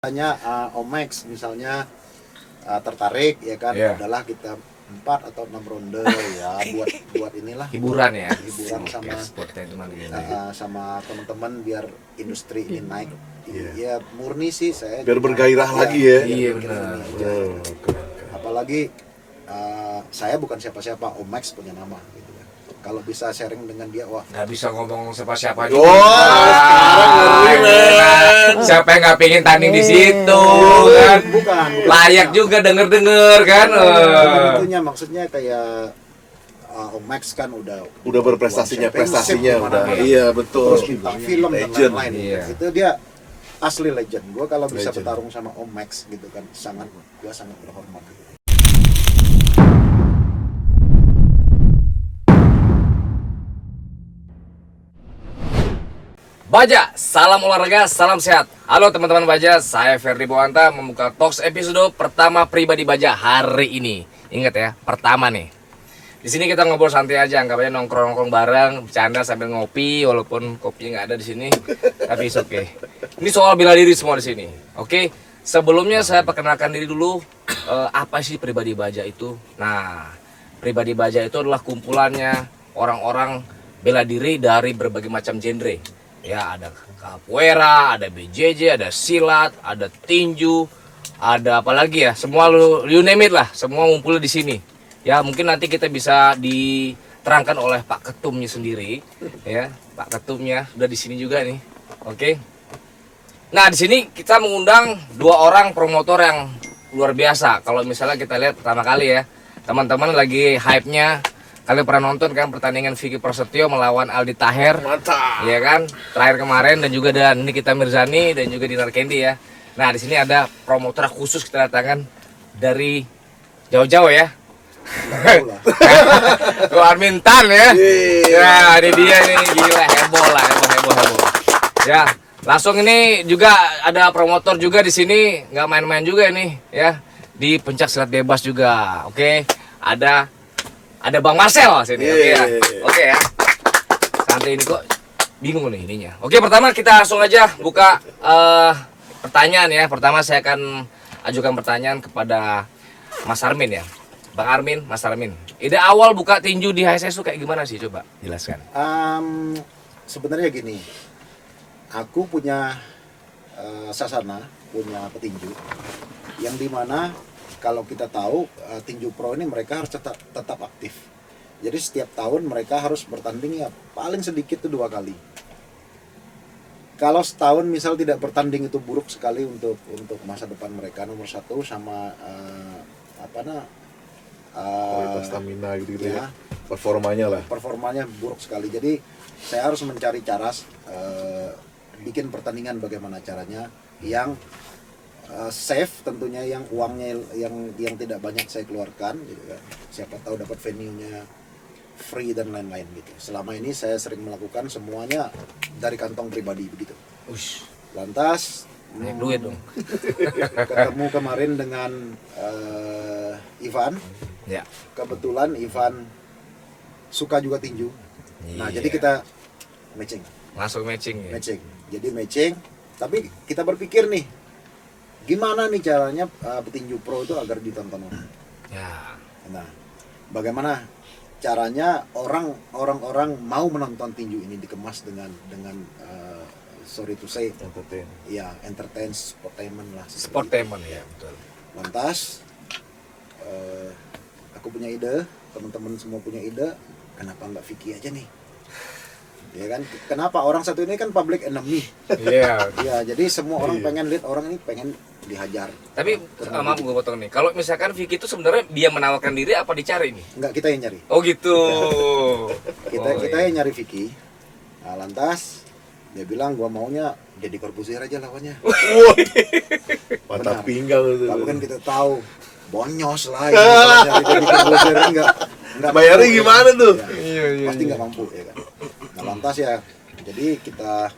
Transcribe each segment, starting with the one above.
Misalnya Omex misalnya tertarik ya kan, adalah kita 4 atau 6 ronde ya buat inilah hiburan ya, hiburan sama sama teman-teman biar industri ini naik. Ya murni sih saya biar bergairah lagi ya. Iya benar. Apalagi saya bukan siapa-siapa, Omex punya nama gitu kan. Kalau bisa sharing dengan dia, wah Nggak bisa ngomong siapa-siapa Oh, sekarang ngeri, men. Siapa yang nggak pengen tanding di situ kan? bukan Layak juga denger kan. Tentunya maksudnya kayak Omex kan udah berprestasinya prestasinya udah. mana-mana. Iya, betul. Terus bintang film dan Legend. lain-lain. Iya. Itu dia asli legend. Gua kalau bisa Legend. bertarung sama Omex gitu kan, gua sangat berhormat gitu. Baja, salam olahraga, salam sehat. Halo teman-teman Baja, saya Ferdi Bawanta membuka Talks episode pertama pribadi Baja hari ini. Ingat ya, pertama nih. Di sini kita ngobrol santai aja, anggap aja nongkrong-nongkrong bareng, bercanda sambil ngopi, walaupun kopi nggak ada di sini, tapi it's okay. Ini soal bela diri semua di sini, oke? Sebelumnya saya perkenalkan diri dulu, apa sih pribadi Baja itu? Nah, pribadi Baja itu adalah kumpulannya orang-orang bela diri dari berbagai macam genre. Ya, ada capoeira, ada BJJ, ada silat, ada tinju, ada apa lagi ya? Semua you name it lah, semua ngumpul di sini. Ya, mungkin nanti kita bisa diterangkan oleh Pak Ketumnya sendiri, ya. Pak Ketumnya udah di sini juga nih. Oke. Nah, di sini kita mengundang 2 orang promotor yang luar biasa. Kalau misalnya kita lihat pertama kali ya, teman-teman lagi hype-nya. Kalian pernah nonton kan pertandingan Vicky Prasetyo melawan Aldi Taher, Mantap. ya kan? Terakhir kemarin, dan juga ada Nikita Mirzani dan juga Dinar Candy ya. Nah, di sini ada promotor khusus kita datangkan dari jauh-jauh ya. Luar Mintan ya. Ya, ini dia nih, gila, heboh lah, heboh. Ya, langsung ini juga ada promotor juga di sini, nggak main-main juga ini ya. Di pencak silat bebas juga. Oke. Ada Bang Marcel sini, oke ya. Oke ya. Santai ini kok bingung nih ininya. Oke, pertama kita langsung aja buka pertanyaan ya. Pertama saya akan ajukan pertanyaan kepada Mas Armin ya. Bang Armin, Mas Armin. Ide awal buka tinju di HSS itu kayak gimana sih? Coba jelaskan. Sebenarnya gini, aku punya sasana, punya petinju yang dimana kalau kita tahu tinju pro ini mereka harus tetap aktif. Jadi setiap tahun mereka harus bertanding ya paling sedikit tuh 2 kali. Kalau setahun misal tidak bertanding itu buruk sekali untuk masa depan mereka. Nomor 1 sama Kualitas stamina gitu ya. Performanya lah. Performanya buruk sekali. Jadi saya harus mencari cara bikin pertandingan bagaimana caranya yang safe tentunya, yang uangnya yang tidak banyak saya keluarkan gitu kan. Siapa tahu dapat venue-nya free dan lain-lain gitu. Selama ini saya sering melakukan semuanya dari kantong pribadi begitu. Lantas Banyak duit dong. ketemu kemarin dengan Ivan. Ya. Kebetulan Ivan suka juga tinju. Nah, Iya. jadi kita matching. Langsung matching ya. Jadi matching, tapi kita berpikir nih, gimana nih caranya petinju pro itu agar ditonton orang? Ya. Nah, bagaimana caranya orang-orang mau menonton tinju ini dikemas dengan sorry to say, entertain, sportainment lah. Sportainment ya, betul. Lantas, aku punya ide, teman-teman semua punya ide, kenapa nggak Vicky aja nih? Ya kan, kenapa orang satu ini kan public enemy. Iya. Ya, jadi semua orang pengen lihat orang ini pengen dihajar. Tapi maaf gue potong nih. Kalau misalkan Vicky itu sebenarnya dia menawarkan diri apa dicari nih? Enggak, kita yang nyari. Oh gitu. Kita yang nyari Vicky. Nah, lantas dia bilang gua maunya jadi Corbuzier aja lawannya. Mantap Benar. pinggang itu. Tapi kan kita tahu bonyos lah jadi Corbuzier enggak Bayarnya mampu, gimana tuh? Ya. Pasti nggak mampu ya kan. Nah, lantas ya, jadi kita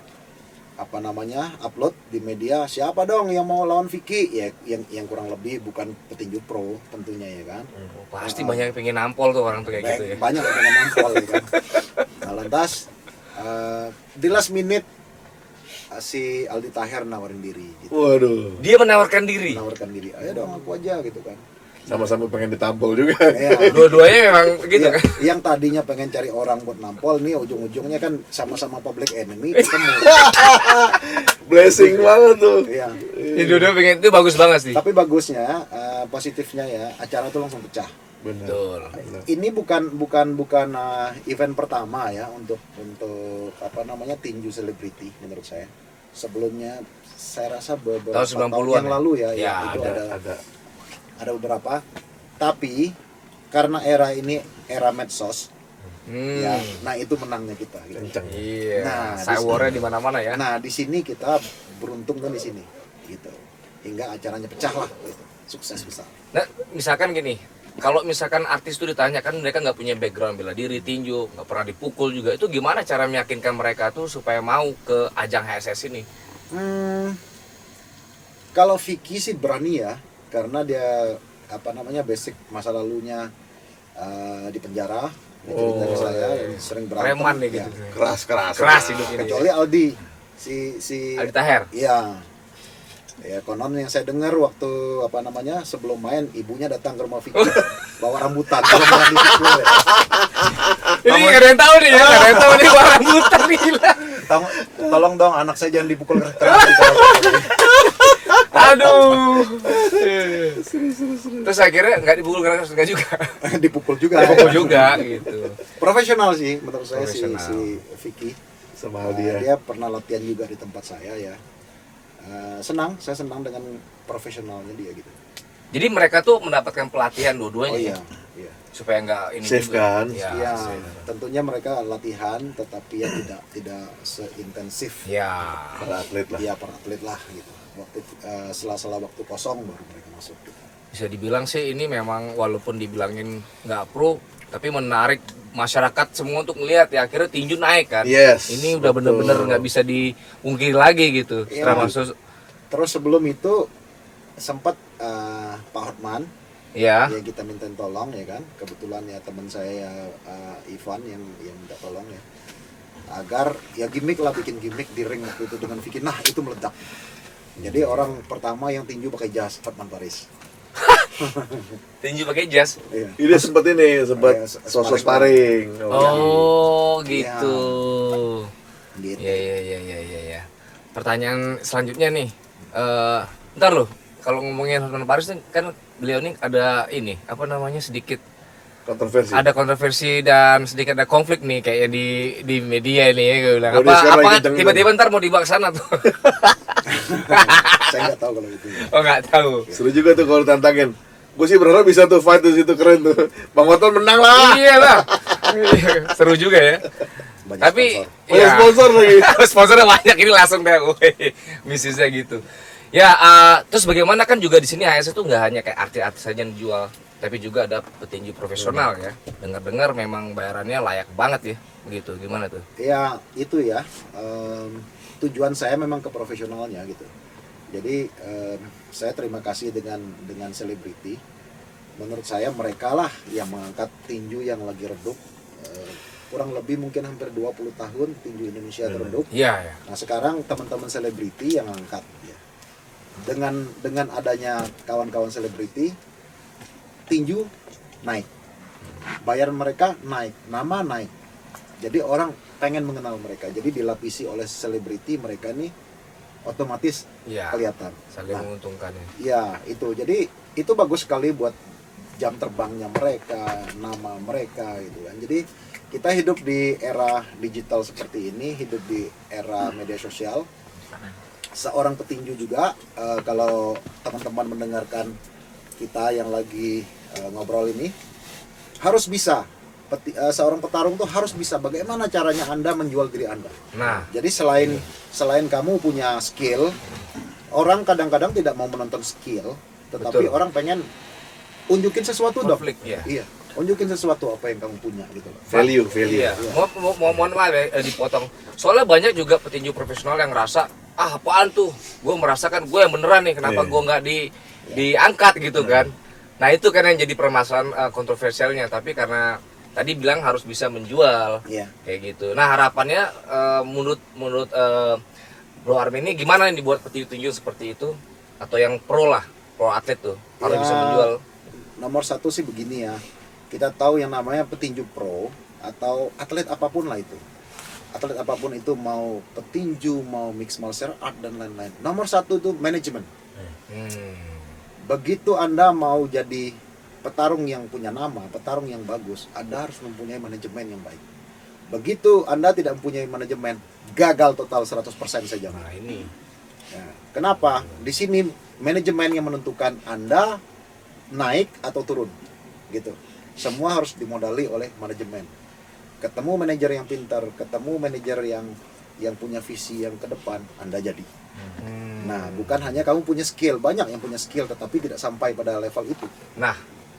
upload di media, siapa dong yang mau lawan Vicky ya, yang kurang lebih bukan petinju pro tentunya ya kan. Pasti banyak yang pengen nampol tuh orang tuh kayak gitu ya. Banyak yang pengen nampol ya kan. Nah, lantas di last minute si Aldi Taher nawarin diri gitu. Waduh. Dia menawarkan diri. Nawarkan diri, ayo dong aku aja gitu kan. Sama-sama pengen ditampol juga. Ya, Dua-duanya memang gitu ya, kan. yang tadinya pengen cari orang buat nampol nih ujung-ujungnya kan sama-sama public enemy ketemu. Blessing banget tuh. Iya. Ini dua-dua pengen itu bagus banget sih. Tapi bagusnya, positifnya ya, acara tuh langsung pecah. Benar. Betul. Ini bukan event pertama ya untuk apa namanya tinju selebriti menurut saya. Sebelumnya saya rasa beberapa Tahun 90-an tahun yang ya? lalu ya, Ya, itu Ada. ada beberapa. Tapi karena era ini era medsos, ya, nah itu menangnya kita. Gitu. Kenceng. Iya. Nah, Cywarnya di mana-mana ya. Nah di sini kita beruntung kan di sini, gitu. Hingga acaranya pecah lah, gitu. Sukses besar. Nah, misalkan gini, kalau misalkan artis itu ditanya kan mereka nggak punya background bela diri, tinju, nggak pernah dipukul juga, itu gimana cara meyakinkan mereka tuh supaya mau ke ajang HSS ini? Kalau Vicky sih berani ya, karena dia apa namanya basic masa lalunya di penjara. Dia cerita ke saya yang sering berantem. Preman nih ya. gitu. Keras. Hidup ini. Kecuali Aldi, si Aldi Taher. Iya. Ya konon yang saya dengar waktu apa namanya sebelum main ibunya datang ke rumah Vicky bawa rambutan kalau makan di situ ya. Ini nggak ada yang tahu nih ya, nggak ada yang tahu nih barang rambutan nih gila. Tolong dong anak saya jangan dipukul keras. Aduh. Terus akhirnya nggak dipukul keras nggak juga. Dipukul juga. Dipukul juga gitu. Profesional sih menurut saya Profesional. si Vicky. Sama Dia dia. pernah latihan juga di tempat saya ya. Saya senang dengan profesionalnya dia gitu. Jadi mereka tuh mendapatkan pelatihan dua-duanya Oh ya? iya. Supaya nggak ini Safe juga. kan? Ya, Ya, safe. tentunya mereka latihan tetapi ya tidak seintensif. Ya. Para atlet lah. Iya, para atlet lah gitu. Waktu sela-sela waktu kosong baru mereka masuk gitu. Bisa dibilang sih ini memang walaupun dibilangin nggak pro, tapi menarik masyarakat semua untuk melihat ya, akhirnya tinju naik kan. Yes, Ini udah betul. bener-bener nggak bisa dipungkiri lagi gitu. Iya. Setelah masuk, Terus sebelum itu sempat Pak Hotman ya. yang kita minta tolong ya kan, kebetulan ya teman saya Ivan yang minta tolong ya, agar ya gimmick lah, bikin gimmick di ring waktu itu dengan Vicky. Nah itu meledak. Jadi orang pertama yang tinju pakai jas, Hotman Paris. Tinju pakai jas. Iya. Ini sempat Iya, sosok sparring. Oh, gitu. Gitu. Ya. Pertanyaan selanjutnya nih, ntar loh, kalau ngomongin Hotman Paris kan beliau nih ada ini apa namanya sedikit Kontroversi. ada kontroversi dan sedikit ada konflik nih kayak di media ini ya gue bilang. Oh, dia sekarang lagi Apa kenceng tiba-tiba ntar mau dibawa ke sana tuh. Saya nggak tahu kalau itu. Oh nggak tahu. Seru juga tuh kalau tantangin. Gue sih berharap bisa tuh fight di situ, keren tuh. Bang Oton menang lah. Iya lah. Seru juga ya. Banyak Tapi sponsor. Banyak sponsor lagi. sponsornya banyak ini langsung deh, woi, bisnisnya gitu. Ya, terus bagaimana kan juga di sini HSS itu nggak hanya kayak artis-artis saja yang jual, tapi juga ada petinju profesional ya. Dengar-dengar memang bayarannya layak banget ya, begitu. Gimana tuh? Ya itu ya, tujuan saya memang ke profesionalnya gitu. Jadi saya terima kasih dengan selebriti. Menurut saya mereka lah yang mengangkat tinju yang lagi redup. Kurang lebih mungkin hampir 20 tahun tinju Indonesia redup. Iya, ya. Nah sekarang teman-teman selebriti yang angkat ya. Dengan adanya kawan-kawan selebriti, tinju naik, bayaran mereka naik, nama naik. Jadi orang pengen mengenal mereka. Jadi dilapisi oleh selebriti, mereka nih otomatis Iya. kelihatan. Saling Nah, menguntungkan ya. ya itu. Jadi itu bagus sekali buat jam terbangnya mereka, nama mereka gitu kan. Jadi kita hidup di era digital seperti ini, hidup di era media sosial. Seorang petinju juga, kalau teman-teman mendengarkan kita yang lagi ngobrol ini, harus bisa. Seorang petarung tuh harus bisa bagaimana caranya Anda menjual diri Anda. Nah, Jadi selain kamu punya skill, orang kadang-kadang tidak mau menonton skill, tetapi Betul. orang pengen unjukin sesuatu dong. konflik ya. Iya, unjukin sesuatu apa yang kamu punya gitu loh. Value. Iya. Mohon maaf ya, dipotong. Soalnya banyak juga petinju profesional yang ngerasa, apaan tuh? Gue merasakan gue yang beneran nih, kenapa Iya. gue nggak diangkat gitu kan? Nah itu kan yang jadi permasalahan kontroversialnya. Tapi karena tadi bilang harus bisa menjual, Iya. kayak gitu. Nah harapannya menurut Bro Armin ini gimana nih dibuat petinju seperti itu? Atau yang pro lah, pro atlet tuh harus Ya, bisa menjual. Nomor satu sih begini ya, kita tahu yang namanya petinju pro atau atlet apapun lah itu, atlet apapun itu, mau petinju, mau mixed martial art dan lain-lain, nomor satu itu manajemen. Begitu Anda mau jadi petarung yang punya nama, petarung yang bagus, Anda harus mempunyai manajemen yang baik. Begitu Anda tidak mempunyai manajemen, gagal total 100% saja. Nah ini. Ya, kenapa? Di sini manajemen yang menentukan Anda naik atau turun, gitu. Semua harus dimodali oleh manajemen. Ketemu manajer yang pintar, ketemu manajer yang punya visi yang ke depan, Anda jadi. Nah, bukan hanya kamu punya skill, banyak yang punya skill tetapi tidak sampai pada level itu. Nah,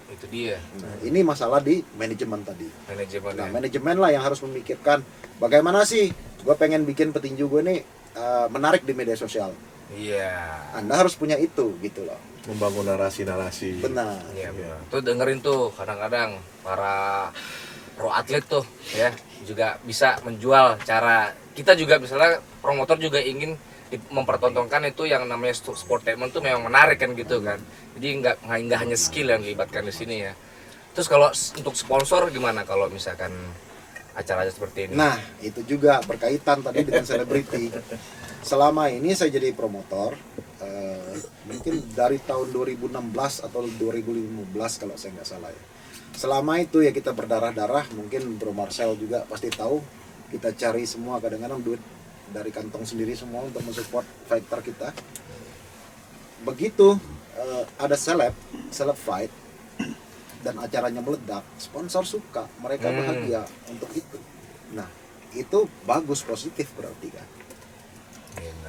itu dia Nah, ini masalah di manajemen tadi. manajemen. Nah, manajemen lah yang harus memikirkan bagaimana sih gue pengen bikin petinju gue nih menarik di media sosial. Iya. Anda harus punya itu gitu loh. Membangun narasi-narasi. Benar. Iya, benar. Tuh dengerin tuh kadang-kadang para pro atlet tuh ya juga bisa menjual cara kita juga misalnya promotor juga ingin mempertontonkan itu yang namanya sportainment tuh memang menarik kan gitu kan. Jadi nggak hanya skill yang dilibatkan di sini ya. Terus kalau untuk sponsor gimana kalau misalkan acara seperti ini? Nah, itu juga berkaitan tadi dengan selebriti. Selama ini saya jadi promotor, mungkin dari tahun 2016 atau 2015 kalau saya nggak salah ya. Selama itu ya kita berdarah-darah, mungkin Bro Marcel juga pasti tahu, kita cari semua kadang-kadang duit dari kantong sendiri semua untuk mensupport fighter kita. Begitu ada seleb fight dan acaranya meledak, sponsor suka, mereka bahagia untuk itu. Nah, itu bagus, positif berarti kan.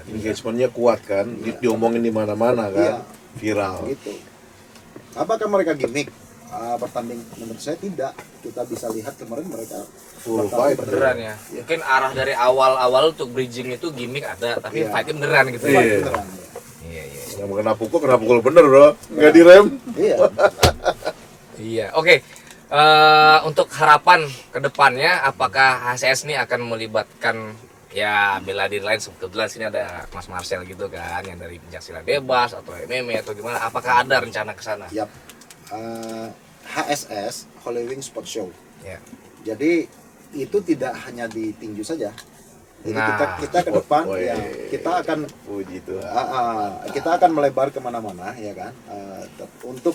Engagementnya kuat kan, Iya. diomongin di mana-mana kan, Iya. viral. Gitu. Apakah mereka gimmick? Bertanding, menurut saya tidak. Kita bisa lihat kemarin mereka Full bertanding fight. Beneran ya. Mungkin arah dari awal-awal untuk bridging itu gimmick ada, tapi Iya. fightnya beneran gitu. Iya. Fight beneran, ya. Iya, iya. Yang kena pukul bener bro, nggak direm. Iya. Iya, oke. Untuk harapan ke depannya, apakah HCS ini akan melibatkan ya bela diri lain? Kebetulan sini ada Mas Marcel gitu kan, yang dari pencaksilat bebas atau MMA atau gimana? Apakah ada rencana ke sana? Yap. HSS, Holy Wing Sport Show. Ya. Jadi itu tidak hanya di tinju saja. Jadi Nah. kita ke depan Woi. ya kita akan Puji Tuhan. kita akan melebar kemana-mana ya kan. Untuk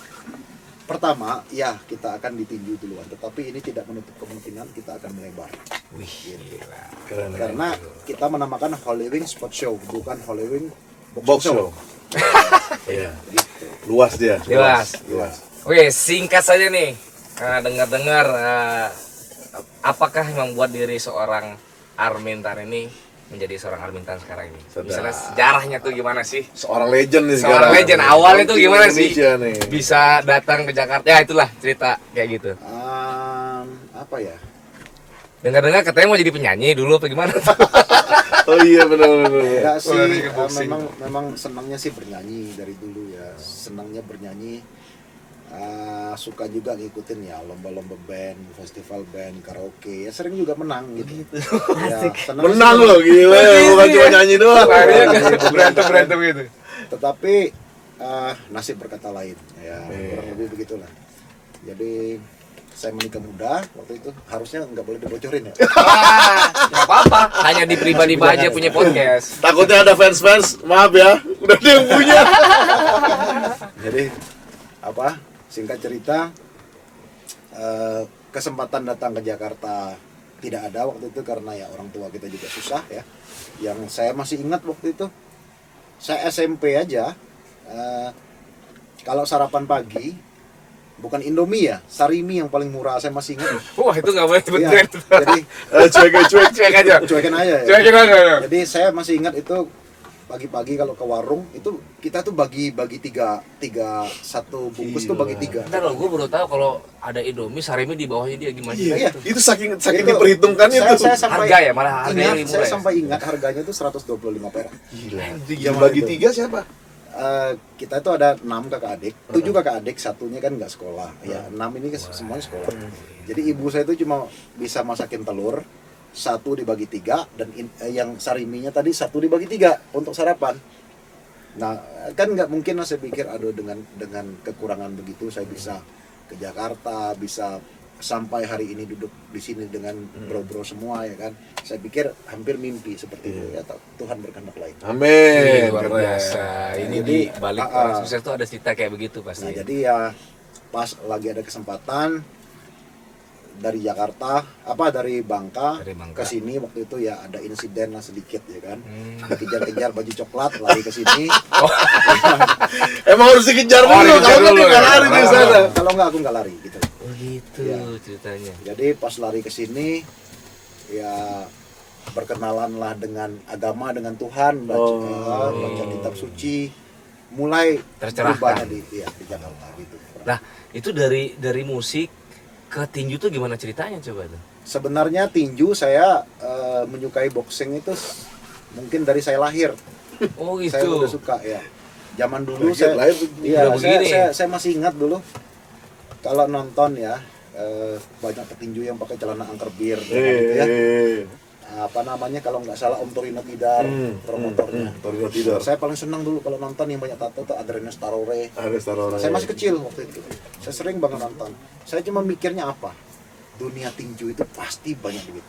pertama ya kita akan ditinju duluan, tetapi ini tidak menutup kemungkinan kita akan melebar. Wih, Gitu. gila. Keren ya. Karena kita menamakan Holy Wing Sport Show, bukan Holy Wing Box show. Iya. Gitu. Luas dia. Luas. Oke, singkat saja nih. Dengar-dengar, apakah yang membuat diri seorang Armin Tan ini menjadi seorang Armin Tan sekarang ini? Sedap. Misalnya sejarahnya tuh gimana sih? Seorang legend nih Seorang sekarang. legend, awalnya tuh gimana sih? Indonesia nih. Bisa datang ke Jakarta, ya itulah cerita kayak gitu. Apa ya? Dengar-dengar katanya mau jadi penyanyi dulu apa gimana? Oh iya benar. Enggak sih, Oh, ini boxing. memang senangnya sih bernyanyi dari dulu ya. Senangnya bernyanyi. Suka juga ngikutin ya lomba-lomba band, festival band, karaoke. Ya sering juga menang gitu. Ya, senang Menang sih. loh gila, bukan cuma nyanyi doang. Akhirnya berantem gitu. Tetapi nasib berkata lain. Ya, Iya. kurang lebih begitulah. Jadi saya menikah muda waktu itu, harusnya nggak boleh dibocorin ya. Nggak apa-apa, hanya di pribadi aja punya podcast. Takutnya ada fans, maaf ya, udah dia yang punya. Jadi singkat cerita, kesempatan datang ke Jakarta tidak ada waktu itu karena ya orang tua kita juga susah ya. Yang saya masih ingat waktu itu, saya SMP aja, kalau sarapan pagi bukan Indomie ya, Sarimi yang paling murah, saya masih ingat. Wah, itu nggak boleh sebut Iya, brand. jadi Cuek aja. cuekin aja ya. Cuekin aja. Jadi saya masih ingat itu pagi-pagi kalau ke warung itu kita tuh bagi tiga satu bungkus tuh bagi tiga. Bentar loh, gue baru tahu kalau ada Indomie, Sarimi di bawahnya dia gimana? Iya. Itu saking Itu, diperhitungkan itu. saya sampai Harga ya, malah harganya lebih saya murah ya? sampai ingat harganya itu 125 perak. Gila. Zaman Yang bagi itu. 3 siapa? Kita itu ada 6 kakak adik, 7 kakak adik, satunya kan nggak sekolah. Ya 6 ini semuanya sekolah. Jadi ibu saya itu cuma bisa masakin telur, satu dibagi 3 dan yang sariminya tadi satu dibagi 3 untuk sarapan. Nah, kan nggak mungkin lah saya pikir, aduh dengan kekurangan begitu saya bisa ke Jakarta, bisa sampai hari ini duduk di sini dengan bro-bro semua ya kan. Saya pikir hampir mimpi seperti itu ya, Tuhan berkehendak lain. Amin. Luar biasa. Ini Jadi, di balik orang sukses tuh ada cerita kayak begitu pasti. Nah, jadi ya pas lagi ada kesempatan dari Jakarta, dari Bangka, ke sini waktu itu ya ada insiden lah sedikit ya kan. Dikejar-kejar baju coklat lari ke sini. Emang harus dikejar dulu, kalau nggak dia nggak lari di sana. Kalau nggak aku nggak lari gitu. Oh gitu Ya. ceritanya. Jadi pas lari ke sini ya berkenalan lah dengan agama, dengan Tuhan, baca kitab suci, mulai Tercerahkan. berubahnya di Jakarta gitu. Nah, itu dari musik ke tinju tuh gimana ceritanya coba tuh? Sebenarnya tinju saya menyukai boxing itu mungkin dari saya lahir. Oh Saya gitu. udah suka ya. Zaman dulu Lahir- lahir iya, udah begini. saya masih ingat dulu kalau nonton ya banyak petinju yang pakai celana angker bir gitu ya. Apa namanya kalau nggak salah Om Torino Tidar promotornya. Torino Tidar. Saya paling senang dulu kalau nonton yang banyak tato tuh Adriano Starore. Ada orang. Saya masih kecil waktu itu. Saya sering banget nonton. Saya cuma mikirnya apa? Dunia tinju itu pasti banyak duit.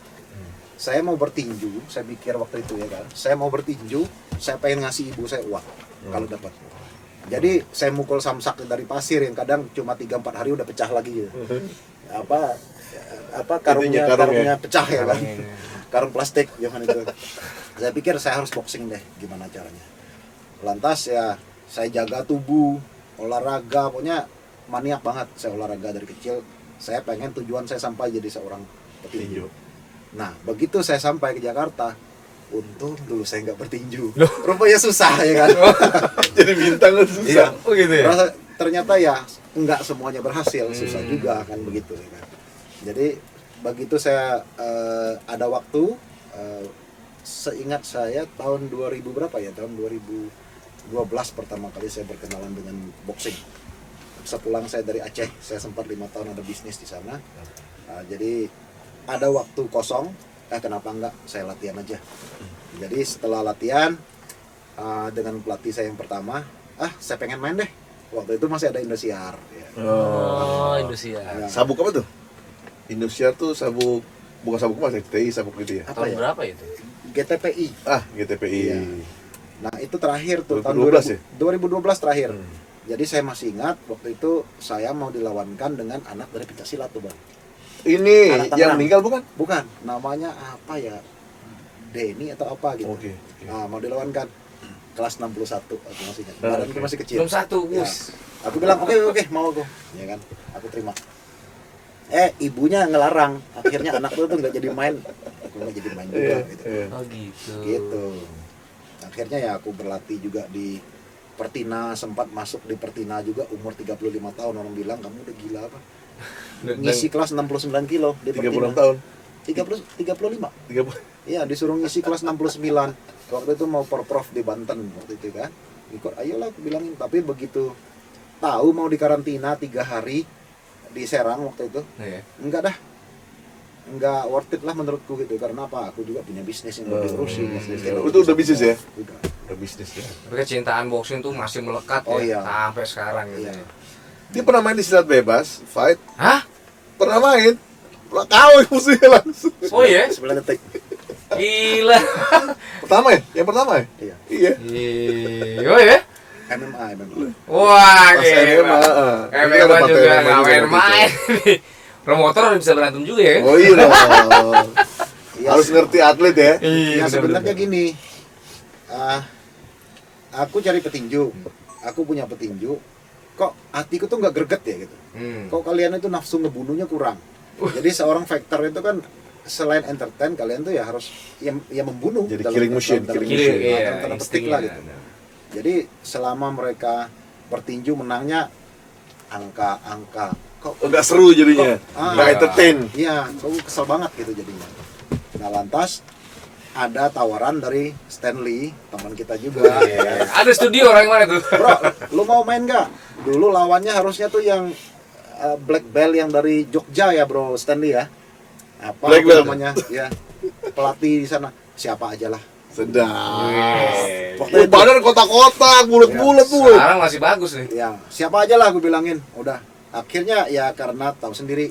Saya mau bertinju, saya pikir waktu itu ya kan. Saya mau bertinju, saya pengen ngasih ibu saya uang kalau dapat. Jadi saya mukul samsak dari pasir yang kadang cuma 3-4 hari udah pecah lagi gitu. Karungnya pecah ya kan. Karung plastik zaman itu. Saya pikir saya harus boxing deh, gimana caranya. Lantas ya saya jaga tubuh, olahraga, pokoknya maniak banget saya olahraga dari kecil. Saya pengen tujuan saya sampai jadi seorang petinju. Nah, begitu saya sampai ke Jakarta, untung dulu saya nggak bertinju. Rupanya susah ya kan. Jadi bintang kan susah. Oh gitu ya. Ternyata ya nggak semuanya berhasil, susah juga kan begitu ya kan. Jadi begitu saya ada waktu, seingat saya tahun 2000 berapa ya, tahun 2012 pertama kali saya berkenalan dengan boxing. Sepulang saya dari Aceh, saya sempat 5 tahun ada bisnis di sana. Jadi ada waktu kosong, kenapa enggak saya latihan aja. Jadi setelah latihan dengan pelatih saya yang pertama, saya pengen main deh. Waktu itu masih ada Indosiar. Ya. Oh, Indosiar. Ya. Sabuk apa tuh? Indosiar tuh sabuk, bukan sabuk emas, TI sabuk gitu ya. Apa Tahun ya? berapa itu? GTPI. GTPI. Iya. Nah itu terakhir tuh 2012 ya? 2012 terakhir. Jadi saya masih ingat waktu itu saya mau dilawankan dengan anak dari pencaksilat tuh bang. Ini Anak yang Tangerang. meninggal bukan? Bukan, namanya apa ya? Denny atau apa gitu. Oke. Nah, mau dilawankan kelas 61 aku masih ingat. Badanku masih kecil. Belum satu, Ya. Gus. Aku bilang oke mau aku, ya kan? Aku terima. Ibunya ngelarang. Akhirnya anak tuh nggak jadi main. Aku nggak jadi main juga gitu. Oh gitu. Gitu. Akhirnya ya aku berlatih juga di Pertina, sempat masuk di Pertina juga umur 35 tahun. Orang bilang kamu udah gila apa? Ngisi kelas 69 kilo di 36 Pertina. tahun. 35. 30. Iya, disuruh ngisi kelas 69. Waktu itu mau Porprov di Banten waktu itu kan. Ikut, ayolah aku bilangin. Tapi begitu tahu mau dikarantina 3 hari di Serang waktu itu, Iya. enggak dah. Enggak worth it lah menurutku gitu. Karena apa? Aku juga punya bisnis yang mau diurusin. Itu udah bisnis ya? Udah. Bisnis ya. Tapi kecintaan boxing tuh masih melekat Oh, ya iya. sampai sekarang gitu. Iya. Ya. Dia pernah main di silat bebas, fight. Hah? Pernah main. Kau musuhnya langsung. Oh iya? 9 detik. Gila. Pertama ya? Yang pertama ya? Iya. Iya. Oh ya? MMA. Wah, Pas MMA, MMA juga nggak main-main. Promotor harus bisa berantem juga ya? Oh iya dong. Iya, Harus ngerti atlet ya. ya sebenarnya gini. Aku cari petinju. Aku punya petinju. Kok hatiku tuh nggak greget ya gitu. Kok kalian itu nafsu ngebunuhnya kurang. Jadi seorang fighter itu kan selain entertain, kalian tuh ya harus yang membunuh. Jadi killing machine, dalam killing machine. dalam tanda petik lah gitu. Jadi selama mereka bertinju menangnya angka-angka. Kok Enggak seru jadinya. Enggak entertain. Iya, aku kesel banget gitu jadinya. Nah lantas ada tawaran dari Stanley, teman kita juga. Ada studio orang yang mana tuh? Bro, lu mau main nggak? Dulu lawannya harusnya tuh yang black belt yang dari Jogja ya bro, Stanley ya. Apa Black belt. namanya? Ya. pelatih di sana siapa aja lah. Sedap. Waktu Oh, itu. badan kotak-kotak, bulat-bulat tuh. Sekarang masih bagus nih. Ya siapa aja lah aku bilangin. Udah akhirnya ya karena tahu sendiri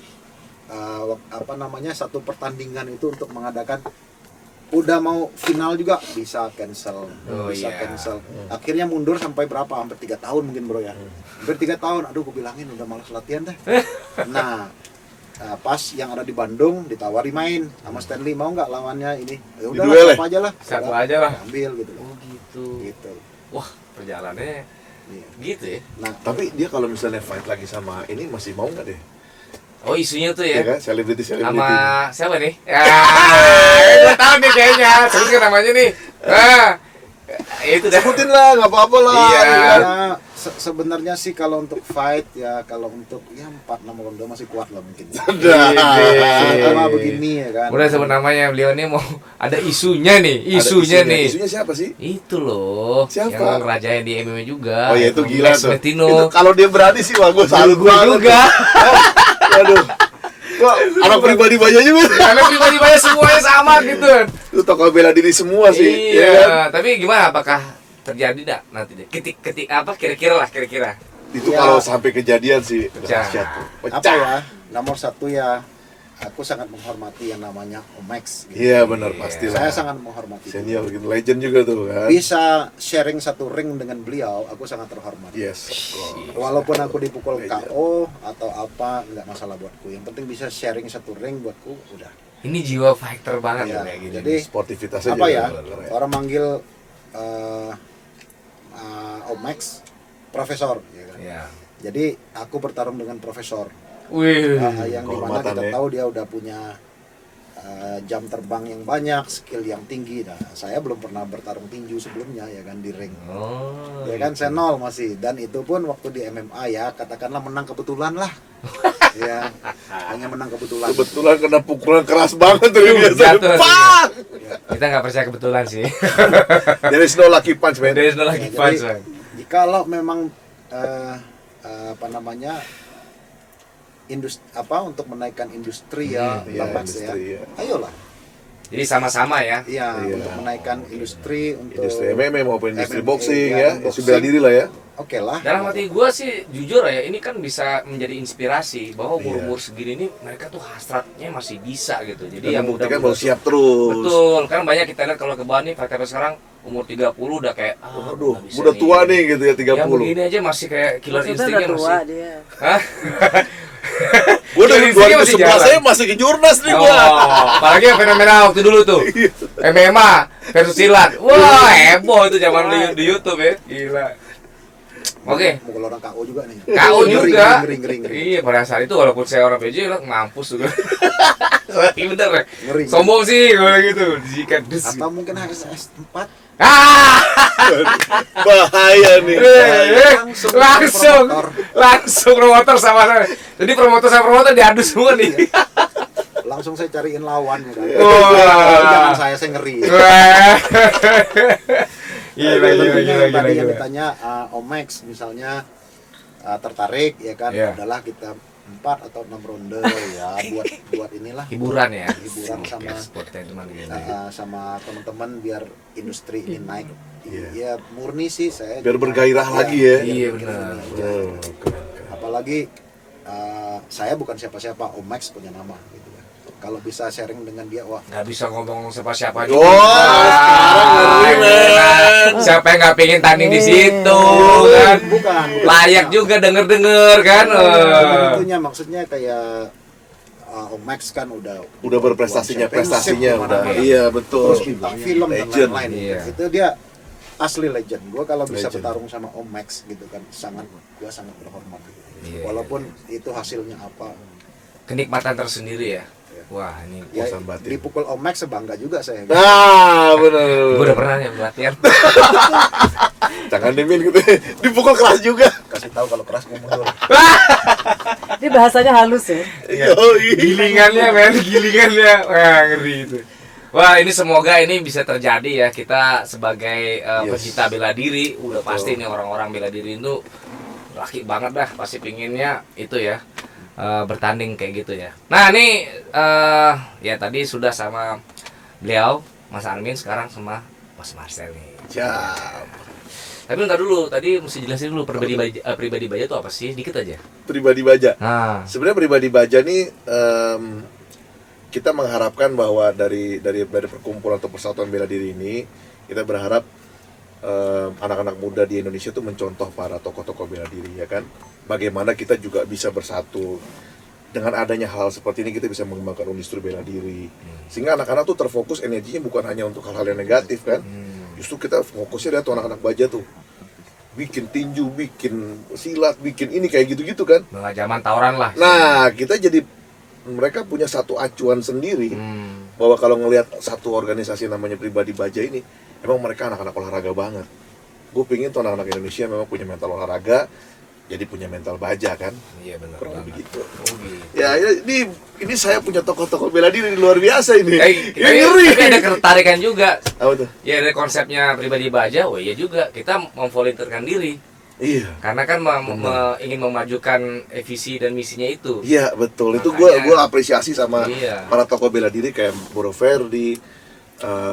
satu pertandingan itu untuk mengadakan udah mau final juga bisa cancel, Oh, bisa iya. cancel. Akhirnya mundur sampai berapa? Hampir 3 tahun mungkin bro ya. Hampir 3 tahun. Aduh, aku bilangin udah malas latihan deh. Nah, pas yang ada di Bandung ditawari main sama Stanley, mau nggak lawannya ini? Ya udah Diduel ya? siapa aja lah. Satu Udah, aja lah. ambil gitu loh. Oh gitu. Gitu. Wah, perjalanannya Iya. gitu ya. Nah, Tapi dia kalau misalnya fight lagi sama ini masih mau nggak deh? Oh, isunya tuh Ya ya. kan, selebriti. Sama siapa nih? Ya, gue tahu nih kayaknya. Sebutkan namanya nih. Itu dah. Sebutin lah, nggak apa-apa lah. Iya. ya, sebenarnya sih kalau untuk fight ya, kalau untuk ya 4-6 ronde masih kuat lah mungkin. Cuma begini ya kan. Udah sebut namanya, beliau nih mau ada isunya nih, Ada isunya nih. Isunya siapa sih? Itu loh, Siapa? yang ngerajain di MMA juga. Oh ya itu gila Max tuh. Metino. Itu kalau dia berani sih wah gue salut Gue banget. juga. Waduh. Wah, anak pribadi banyak juga. Karena pribadi banyak semuanya sama gitu. Lu tokoh bela diri semua sih. Iya, ya kan? tapi gimana? Apakah terjadi enggak nanti deh? Ketik apa kira-kira? Itu Ya. kalau sampai kejadian sih Pecah. dahsyat tuh. Apa Pecah. ya? Nomor satu ya, aku sangat menghormati yang namanya Omax. Gitu. Iya benar Iya. pastilah. Saya sangat menghormati. Senior gitu, legend juga tuh kan. Bisa sharing satu ring dengan beliau, aku sangat terhormat. Yes. of course. Walaupun aku dipukul Legend. KO atau apa, nggak masalah buatku. Yang penting bisa sharing satu ring buatku, udah. Ini jiwa fighter banget Iya, loh kayak gini. jadi Sportivitasnya apa juga ya? keren. Orang manggil Omax profesor, ya kan? Iya. Jadi aku bertarung dengan profesor. Wih. Yang dimana kehormatan kita ya. tahu dia udah punya jam terbang yang banyak, skill yang tinggi. Nah, saya belum pernah bertarung tinju sebelumnya ya kan di ring. Oh. Ya kan saya nol masih, dan itu pun waktu di MMA ya katakanlah menang kebetulan lah. Ya, hanya menang kebetulan. Kebetulan kena pukulan keras banget tuh biasa. Jatuh. Pak! Kita nggak percaya kebetulan sih. There is no lucky punch, man. There is no lagi Ya, punch, jadi, man. jikalau memang untuk menaikkan industri ya, Iya, Omax ya. industri, ya. Ayolah. Jadi sama-sama ya. Iya, Iya. untuk menaikkan industri untuk Industri MMA maupun industri MMA, boxing ya, ya, dan isu bela diri lah ya. Oke lah. Dalam hati gue sih jujur ya, ini kan bisa menjadi inspirasi bahwa Iya. umur-umur segini ini mereka tuh hasratnya masih bisa gitu. Jadi Dan yang membuktikan muda-muda bahwa siap terus. betul, kan banyak kita lihat kalau ke bawah nih fighter sekarang umur 30 udah kayak Aduh, nggak bisa udah tua nih gitu ya 30. Yang begini aja masih kayak killer Maksudnya instingnya udah tua masih. dia. Hah? Gue dari Killer instingnya masih 2011 jalan. saya masih ke Jurnas nih Oh, gua. apalagi yang fenomena waktu dulu tuh. MMA versus silat. Wah, heboh itu zaman di YouTube ya. Gila. Oke. Mukul orang KO juga nih. KO Ngeri, juga. ngeri, ngeri, ngeri. Iya, pada saat itu walaupun saya orang PJ lah mampus juga. Iya bener ya. Ngeri. Sombong sih kalau gitu. Jika dus. Atau mungkin HS 4 Ah! Bahaya nih. Langsung Langsung promotor. langsung promotor sama saya. Jadi promotor sama promotor diadu semua nih. langsung saya cariin lawan ya kan. Wah. Jangan saya ngeri. Wah. Gila, Tentunya gila, yang tadi yang gila. ditanya Omax misalnya tertarik ya kan, Iya. adalah kita 4 atau 6 ronde ya buat inilah Hiburan ya. Hiburan sama- sportnya gitu. sama teman-teman biar industri ini naik. Iya. Ya murni sih saya. Biar cuma- bergairah lagi ya. Iya, biar benar. begini aja. Oh, keren. Apalagi saya bukan siapa-siapa, Omax punya nama gitu kan. Kalau bisa sharing dengan dia, wah Nggak bisa ngomong siapa-siapa Oh, sekarang ngeri, men. Siapa yang nggak pengen tanding di situ kan? bukan Layak juga denger-denger kan? tentunya maksudnya kayak Omax kan udah Berprestasinya, championship prestasinya udah. kemana-mana. Iya, betul. Terus bintang film dan Legend. lain-lain. Iya. Itu dia asli legend. Gua kalau bisa Legend. bertarung sama Omax gitu kan, gua sangat berhormat gitu. Iya, Walaupun itu hasilnya apa. Kenikmatan tersendiri ya. Wah ini Ya, Puasan batin. dipukul Omax sebangga juga saya. Ah, benar. gue udah pernah nih latihan. Jangan dimin gitu. Dipukul keras juga. Kasih tahu kalau keras gua mundur. Dia bahasanya halus ya. Yoi. Gilingannya men, gilingannya. Wah ngeri itu. Wah ini semoga ini bisa terjadi ya. Kita sebagai Yes. pecinta bela diri, udah pasti nih orang-orang bela diri itu laki banget dah. Pasti pinginnya itu ya. Bertanding kayak gitu ya. Nah ini ya tadi sudah sama beliau Mas Armin sekarang sama Mas Marcel nih. Siap. Tapi bentar dulu, tadi mesti jelasin dulu pribadi baja itu apa sih? Dikit aja. Pribadi baja. Nah, Sebenarnya pribadi baja nih kita mengharapkan bahwa dari perkumpulan atau persatuan bela diri ini, kita berharap anak-anak muda di Indonesia itu mencontoh para tokoh-tokoh bela diri, ya kan. Bagaimana kita juga bisa bersatu. Dengan adanya hal seperti ini kita bisa mengembangkan industri bela diri. Sehingga anak-anak tuh terfokus energinya bukan hanya untuk hal-hal yang negatif kan. Justru kita fokusnya lihat tuh anak-anak baja tuh bikin tinju, bikin silat, bikin ini kayak gitu-gitu kan. nggak zaman tawuran lah. Nah, kita jadi mereka punya satu acuan sendiri bahwa kalau ngelihat satu organisasi namanya pribadi baja ini, emang mereka anak-anak olahraga banget. Gue pingin tuh anak-anak Indonesia memang punya mental olahraga, jadi punya mental baja kan. Iya benar. Kurang lebih gitu. Oh, gitu. Ya, ini saya punya tokoh-tokoh bela diri luar biasa ini. Kita Ini ngeri. tapi ada ketertarikan juga. Apa tuh? Ya dari konsepnya pribadi baja, oh iya juga kita memvolunteerkan diri. Iya. Karena kan ingin memajukan visi dan misinya itu. Iya, betul. Itu Makanya- gue apresiasi sama Iya. para tokoh bela diri kayak Bro Ferdi,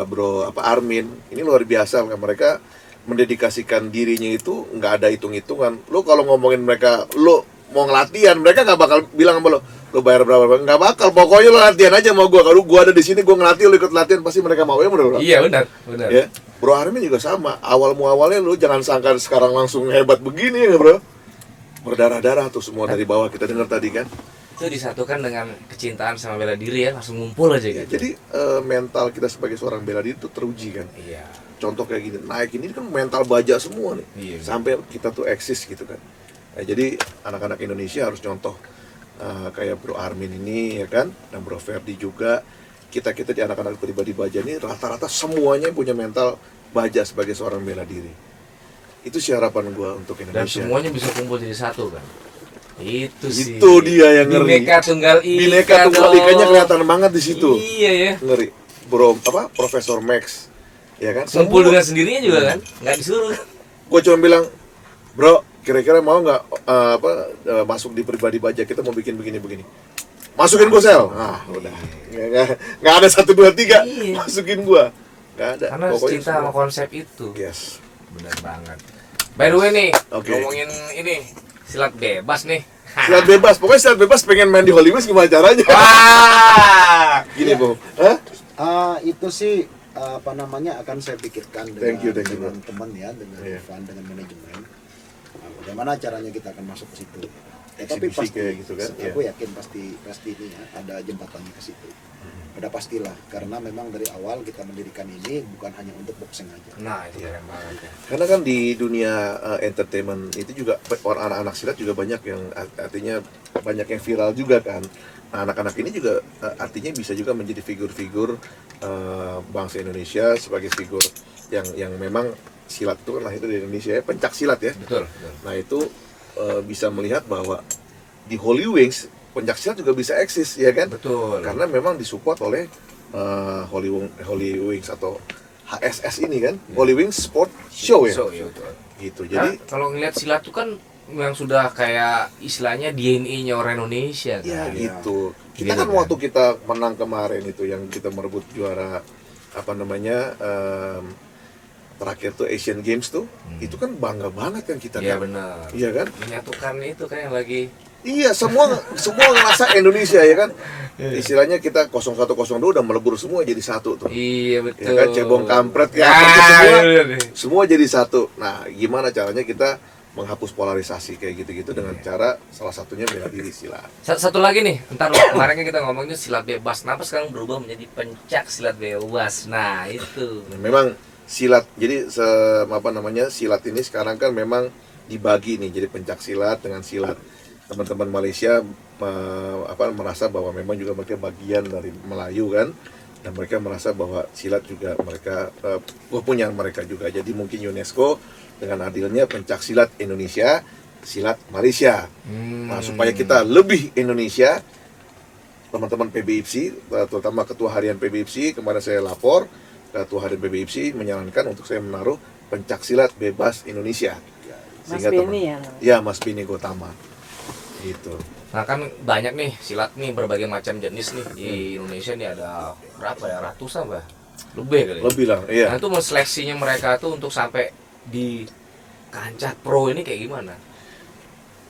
Bro Armin. Ini luar biasa mereka mendedikasikan dirinya itu nggak ada hitung-hitungan. Lo kalau ngomongin mereka, lo mau ngelatihan, mereka nggak bakal bilang sama lo bayar berapa, nggak bakal. Pokoknya lo latihan aja sama gue. Kalau gue ada di sini, gue ngelatih, lo ikut latihan, pasti mereka mau ya, bener. Iya benar. Ya, Bro Armin juga sama. Awalnya lo jangan sangka sekarang langsung hebat begini ya, bro. Berdarah-darah tuh semua dari bawah kita dengar tadi kan. Itu disatukan dengan kecintaan sama bela diri ya, langsung ngumpul aja Ya, gitu. jadi mental kita sebagai seorang bela diri itu teruji kan. Iya. Contoh kayak gini, naik ini kan mental baja semua nih. Iya. Sampai kita tuh eksis gitu kan. Nah, jadi anak-anak Indonesia harus contoh kayak Bro Armin ini ya kan, dan Bro Ferdi juga. Kita di anak-anak pribadi baja ini rata-rata semuanya punya mental baja sebagai seorang bela diri. Itu sih harapan gua untuk Dan Indonesia. semuanya bisa kumpul jadi satu kan. Itu sih. Itu dia yang ngeri. Bineka Tunggal Ika. Bineka Tunggal dong. Ikanya kelihatan banget di situ. Iya ya. Ngeri. Bro Profesor Max, ya kan? Kumpul dengan sendirinya juga kan, nggak disuruh. Gue cuma bilang, bro, kira-kira mau nggak masuk di pribadi baja, kita mau bikin begini. Masukin gue sel. Ah, udah. Nggak ada 1, 2, 3. Iya. Masukin gue. Nggak ada. Karena cinta sama konsep itu. Yes. Benar banget. By the way nih, Oke. ngomongin ini silat bebas nih. Silat bebas. Pokoknya silat bebas pengen main di Hollywood gimana caranya? Wah. Gini, Bu. Hah? Itu sih apa namanya akan saya pikirkan dengan Thank you, dengan Bro. teman ya, dengan Iya. Ivan, dengan manajemen. Bagaimana caranya kita akan masuk ke situ? Tapi Eksibisi pasti, kayak gitu kan, aku yakin pasti ini ya ada jembatannya ke situ. Udah pastilah, karena memang dari awal kita mendirikan ini bukan hanya untuk boxing aja. Nah, itu keren banget ya. Karena kan di dunia entertainment itu juga orang anak-anak silat juga banyak yang artinya banyak yang viral juga kan. Nah, anak-anak ini juga artinya bisa juga menjadi figur-figur bangsa Indonesia sebagai figur yang memang silat itu kan lahir dari Indonesia ya, pencak silat ya. Betul. Nah, itu bisa melihat bahwa di Holy Wings pencak silat juga bisa eksis ya kan. Betul. Karena memang disupport oleh Holy Wings atau HSS ini kan, Holy Wings Sport Show ya. So, iya betul. Gitu. Jadi Jadi kalau ngeliat silat tuh kan yang sudah kayak istilahnya DNA-nya orang Indonesia kan. ya Iya. gitu. Kita Gitu kan kan. waktu kita menang kemarin itu yang kita merebut juara apa namanya terakhir tuh Asian Games tuh, itu kan bangga banget kan kita Iya kan. benar. Iya kan? Menyatukan itu kan yang lagi. Iya, semua ngerasa Indonesia ya kan. Istilahnya kita 0102 udah melebur semua jadi satu tuh. Iya betul. Ya kan, cebong kampret ya, semua jadi satu. Nah, gimana caranya kita menghapus polarisasi kayak gitu-gitu dengan cara salah satunya bela diri silat. Satu lagi nih, ntar loh, kemarin kan kita ngomongin silat bebas. Kenapa sekarang berubah menjadi pencak silat bebas? Nah itu. Nah, memang silat, jadi silat ini sekarang kan memang dibagi nih jadi pencak silat dengan silat. Teman-teman Malaysia merasa bahwa memang juga mereka bagian dari Melayu kan, dan mereka merasa bahwa silat juga mereka punya mereka juga. Jadi mungkin UNESCO dengan adilnya pencak silat Indonesia, silat Malaysia. Nah, supaya kita lebih Indonesia, teman-teman PBIPSI, terutama Ketua Harian PBIPSI, kemarin saya lapor Ketua Harian PBIPSI menyarankan untuk saya menaruh pencak silat bebas Indonesia. Mas Sehingga Beni ya. Ya, Mas Beni Gotama. Gitu. Nah kan banyak nih silat nih, berbagai macam jenis nih di Indonesia nih, ada berapa ya, ratusan bah, lebih kali. Lebih lah, iya. Nah itu seleksinya mereka tuh untuk sampai di kancah pro ini kayak gimana?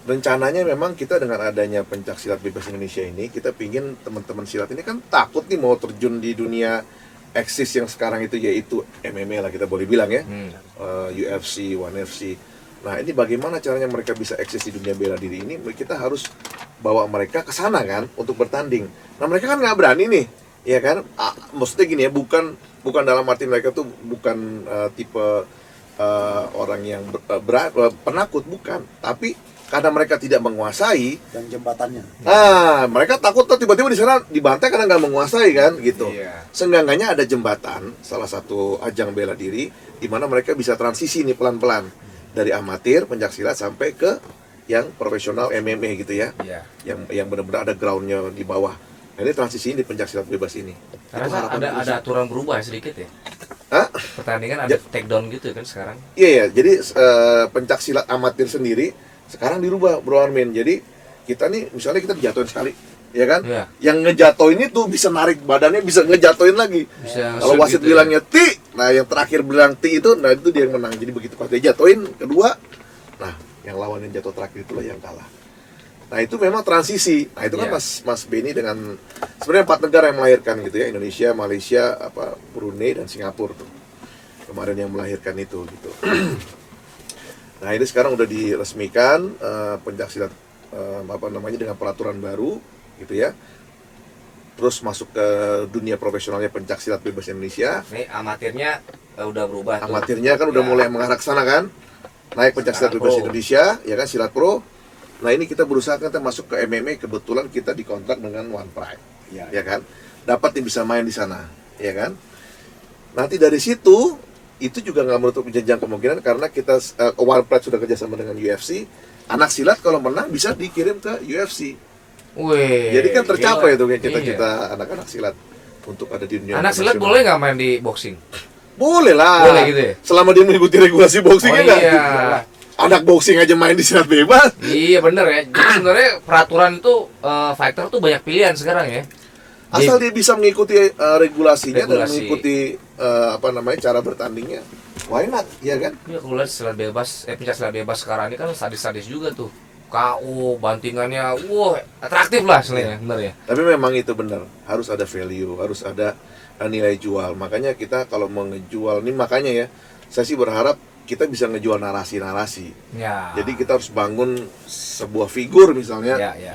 Rencananya memang kita dengan adanya pencak silat bebas Indonesia ini, kita pingin teman-teman silat ini kan takut nih mau terjun di dunia eksis yang sekarang itu, yaitu MMA lah kita boleh bilang ya, UFC, One FC. Nah ini bagaimana caranya mereka bisa eksis di dunia bela diri ini? Kita harus bawa mereka ke sana kan untuk bertanding. Nah mereka kan nggak berani nih, ya kan? Maksudnya gini ya, bukan dalam arti mereka tuh bukan tipe orang yang penakut, bukan, tapi karena mereka tidak menguasai Dan jembatannya. mereka takut tuh tiba-tiba di sana dibantai karena nggak menguasai kan gitu. Iya. Seenggaknya ada jembatan, salah satu ajang bela diri di mana mereka bisa transisi nih pelan-pelan dari amatir pencaksilat sampai ke yang profesional MMA gitu ya. Iya. Yang benar-benar ada groundnya di bawah. Nah, ini transisi di pencaksilat bebas ini. Karena Itu kan harapan ada aturan berubah sedikit ya. Hah? Pertandingan ada take down gitu kan sekarang. Iya ya, jadi pencaksilat amatir sendiri sekarang dirubah, Bro Armin. Jadi kita nih misalnya kita dijatuhin sekali, ya kan? Iya. Yang ngejatoin itu bisa narik badannya, bisa ngejatoin lagi. Bisa Kalau wasit gitu bilangnya ti, nah yang terakhir bilang ti itu, nah itu dia yang menang. Jadi begitu pas dia jatoin kedua, nah yang lawan yang jatuh terakhir itulah yang kalah. Nah itu memang transisi. Nah itu kan Iya. Mas Beni dengan sebenarnya 4 negara yang melahirkan gitu ya, Indonesia, Malaysia, Brunei dan Singapura tuh kemarin yang melahirkan itu gitu. Nah ini sekarang udah diresmikan pencaksilat dengan peraturan baru gitu ya. Terus masuk ke dunia profesionalnya pencaksilat bebas Indonesia. Nih amatirnya udah berubah tuh. Amatirnya kan udah Ya. mulai mengarah ke sana kan. Naik pencaksilat Silat bebas pro. Indonesia, ya kan, silat pro. Nah ini kita berusaha kita masuk ke MMA, kebetulan kita dikontrak dengan One Pride, ya kan. Dapat nih bisa main di sana, ya kan. Nanti dari situ itu juga nggak menutup jenjang kemungkinan karena kita One Pride sudah kerjasama dengan UFC. Anak silat kalau menang bisa dikirim ke UFC. Wih. Jadi kan tercapai gila. tuh kayak cita-cita Iya. anak-anak silat untuk ada di dunia Anak silat internasional. boleh nggak main di boxing? Boleh lah. Boleh gitu ya? Selama dia mengikuti regulasi boxingnya Oh, nggak? iya. Anak boxing aja main di silat bebas. Iya bener ya. Jadi sebenarnya peraturan itu fighter tuh banyak pilihan sekarang ya. Asal dia bisa mengikuti regulasinya dan Regulasi. mengikuti cara bertandingnya. Why not? Iya kan? Iya kalau lihat silat bebas, pencak silat bebas sekarang ini kan sadis-sadis juga tuh. KO, bantingannya, wah atraktif lah sebenarnya, bener ya. Tapi memang itu benar, harus ada value, harus ada nilai jual. Makanya kita kalau mau ngejual ini, makanya ya, saya sih berharap kita bisa ngejual narasi-narasi. Ya. Jadi kita harus bangun sebuah figur misalnya. Ya, ya.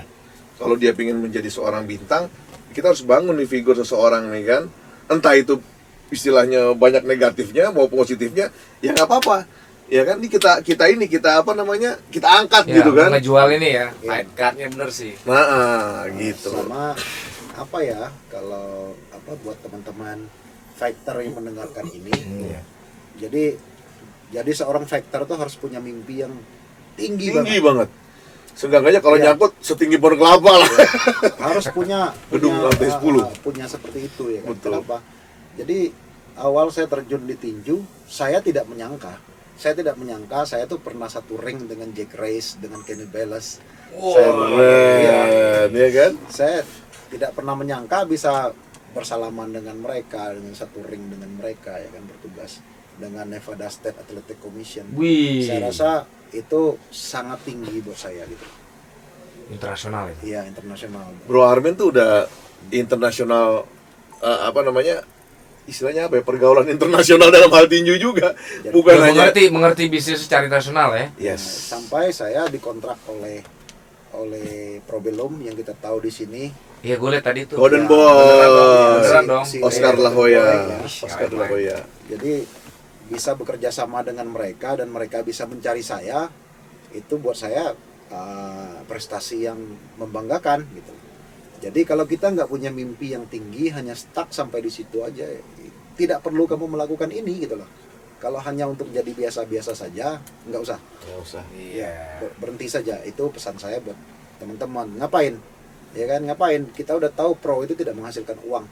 Kalau dia ingin menjadi seorang bintang, kita harus bangun nih figur seseorang nih kan. Entah itu istilahnya banyak negatifnya maupun positifnya, ya nggak apa-apa. Ya kan, ini kita kita angkat Ya, gitu kan. ngejual ini ya, Iya. fight cardnya bener sih. Nah, gitu. Sama kalau buat teman-teman fighter yang mendengarkan ini, Iya. jadi seorang fighter tuh harus punya mimpi yang tinggi Tinggi banget. banget. Seenggaknya kalau Iya. nyangkut setinggi pohon kelapa lah. Harus punya Gedung lantai 10. punya seperti itu ya kan. Betul. Kenapa? Jadi awal saya terjun di tinju, saya tidak menyangka saya tuh pernah satu ring dengan Jack Rice, dengan Kenny Bayless. Keren, ya kan? Saya tidak pernah menyangka bisa bersalaman dengan mereka, dengan satu ring dengan mereka ya kan, bertugas dengan Nevada State Athletic Commission. Wih. Saya rasa itu sangat tinggi buat saya gitu. Internasional ya. Iya, internasional. Bro Armin tuh udah internasional istilahnya apa ya, pergaulan internasional dalam hal tinju juga. Jadi, Bukan Udah hanya mengerti bisnis secara internasional ya. yes. Sampai saya dikontrak oleh Probellum yang kita tahu di sini. Iya gue lihat tadi tuh. Golden Ya, Boy. beneran dong. Oscar Leo La Hoya. ya. Oscar La Hoya. Jadi bisa bekerja sama dengan mereka dan mereka bisa mencari saya, itu buat saya prestasi yang membanggakan gitu. Jadi kalau kita nggak punya mimpi yang tinggi, hanya stuck sampai di situ aja, tidak perlu kamu melakukan ini gitu loh. Kalau hanya untuk jadi biasa-biasa saja, nggak usah. Nggak usah. Iya. Berhenti saja. Itu pesan saya buat teman-teman. Ngapain? Ya kan, ngapain? Kita udah tahu pro itu tidak menghasilkan uang.